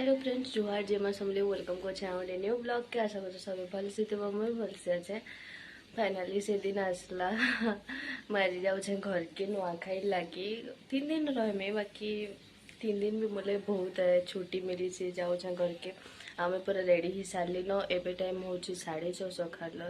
Hello friends जुहार जेमा समले welcome को new blog के आशा कर सब भल से थे मुझे भल से अच्छे फाइनाली से दिन आसला मारी जाऊे घर के नुआखाई लगी 3 दिन रहे बाकी 3 दिन भी मोले बहुत छुट्टी मिली से जाऊे घर के आम पूरा रेडी ही सारे न एवं टाइम हूँ 6:30 सकाल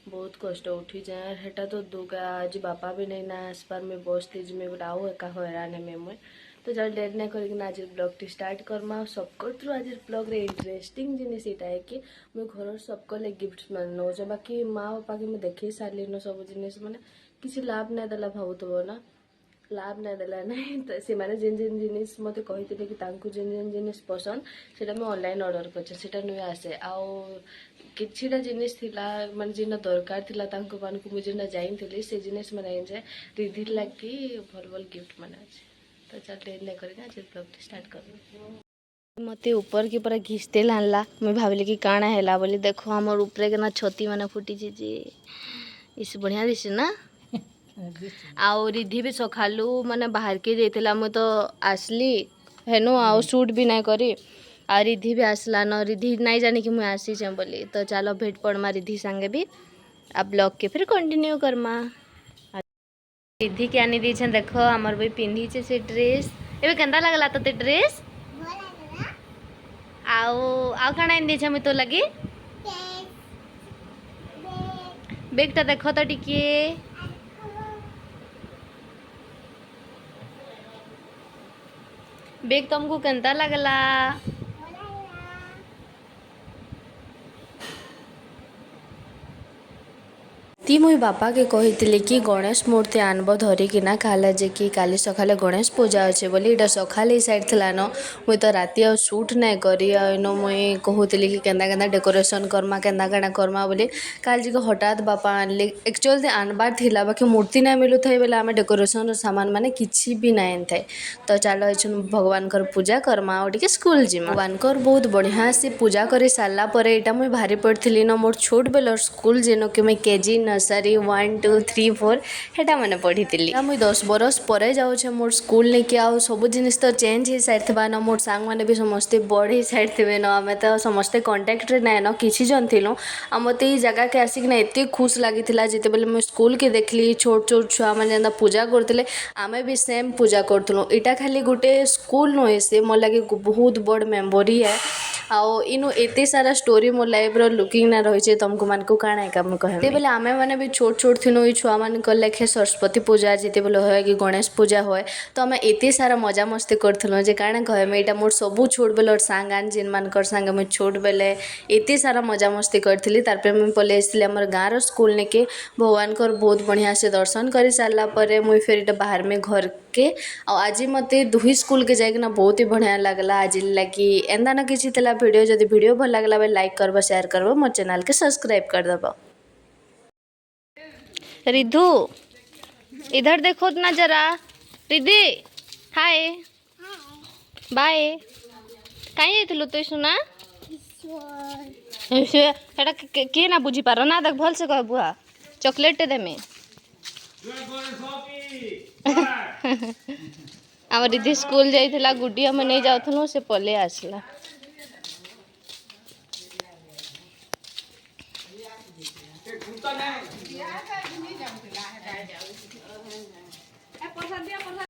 बहुत कष्ट उठी जाए हेटा तो दुगा आज बापा भी नहीं ना आसपार में बसती जिम्मे बोले आउ एका हैरान में मुझे तो जब लेट नहीं करके आज ब्लॉग टी स्टार्ट करमा सबको थ्रू आज ब्लॉग रे इंटरेस्टिंग जिनिस यहाँ है कि मुझे घर सबको ले गिफ्ट नौ बाकी माँ बापा के मुझे देखे सारे न सब जिनिस मैंने किसी लाभ नहीं देला भावुव ना लाभ नहीं देला नहीं तो से मैंने जिन जिन जिनिस मत कही कि जिन जिन जिनिस पसंद से ऑनलाइन ऑर्डर कर नुई आसे आउ किछिटा जिनिस थिला माने जिन दरकार थिला तांको मानकु मु जिन जाइनथिली से जिनिस माने जे रिधि लागी भल भल गिफ्ट माने अछि तो चल लेट नहीं करके आज ब्लॉग स्टार्ट कर मते ऊपर के पूरा घिसते लानला मैं भाविली कि काଣା हैला बोली देखो हमर ऊपर के ना छती माने फुटी जे इस बढ़िया दिस ना आउ रिधि भी सखालू माने बाहर के जेतला म तो आसली हेनो आउ शूट भी नहीं करी आ रिधि भी आसला न रिधि नहीं जाने कि मुझे आसी छे बोली तो चलो भेट पड़मा रिधि संगे भी अब ब्लॉग के फिर कंटिन्यू करमा रिधि के आनी दी देखो आमर भी पिंधी से ड्रेस एबे केंदा लगला तो ड्रेस आउ आउ काना इन दी तो लगी बेगटा देखो तो टिके बेग तुमको केंता लगला ती मुई बापा के कही कि गणेश मूर्ति आनब धरिकिना कहला जे कि काली सकाले गणेश पूजा अच्छे बोली इटा सकाले साइड थला न मुई तो राति आ शूट नहीं करी नो मुई कहूली कि केंदा केंदा डेकोरेशन करमा केंदा केना करमा बोली काल जी को हठात बापा आनले एक्चुअली आनबार थिला बाकी मूर्ति नहीं मिलू थे बेले आम डेकोरेशन सामान माने किछि भी नहीं थे तो चलो भगवान कर पूजा करमा और स्कूल जिमा भगवान कर बहुत बढ़िया से पूजा कर सारा पर यहाँ मुई भारी पड़ी न मोर छोट बेलर स्कूल जेनो कि मैं केजी नर्सरी 1 2 3 4 हेटा मैंने पढ़ी थी मुई 10 बरस पर जाऊे मोर स्कूल नहीं कि आउ सब जिनिस तो चेंज हो सारी न मोर सांग मैंने भी समस्ते बड़ हो सारी थे न आम तो समस्ते कंटाक्ट ना न किसी जन थिलु आ मत जगह के आसिक एत खुश लगी जिते बेले मुझे स्कूल के देखली छोट छोट छुआ मैंने पूजा करते आमे भी सेम पूजा करूँ इटा खाली गोटे स्कूल नुहे से मोर लगे बहुत बड़ मेमोरी है आउ इनु एते सारा स्टोरी मोर लाइफ रो लुकिंग ना रही तुमको मान को काଣା है मुझे कहे बेले आमे मैंने भी छोट छोट थी ये छुआ मान लेखे सरस्वती पूजा जिते बेले हुए कि गणेश पूजा हुए तो आम एत सारा मजा मस्ती करूँ जे काଣା कहे यहाँ मोर सबू छोट बेलर सांगान जिन मानकर सांगे मुझे छोट बेले एत सारा मजा मस्ती करी तार मुझे पलि आसती आम गाँव स्कूल ने के भगवान कर बहुत बढ़िया से दर्शन कर सारापर मुझे फिर बाहर में घर के आज मत दुही स्कूल के जाइना बहुत ही बढ़िया लगला आज लगी एंदा ना किसी तला वीडियो जदि वीडियो भल लगला बेले लाइक करब शेयर करब मोर चैनल के सब्सक्राइब कर दब रिधु इधर देखो ना जरा रिधि हाय बाय कहीं जाइथिलु तो सुना एटा के ना बुझी पार ना देख भल से कह बुआ चॉकलेट देमे आम रिधि स्कूल जाइथिला गुड्डी हम नहीं जाउथनु से पले आसला।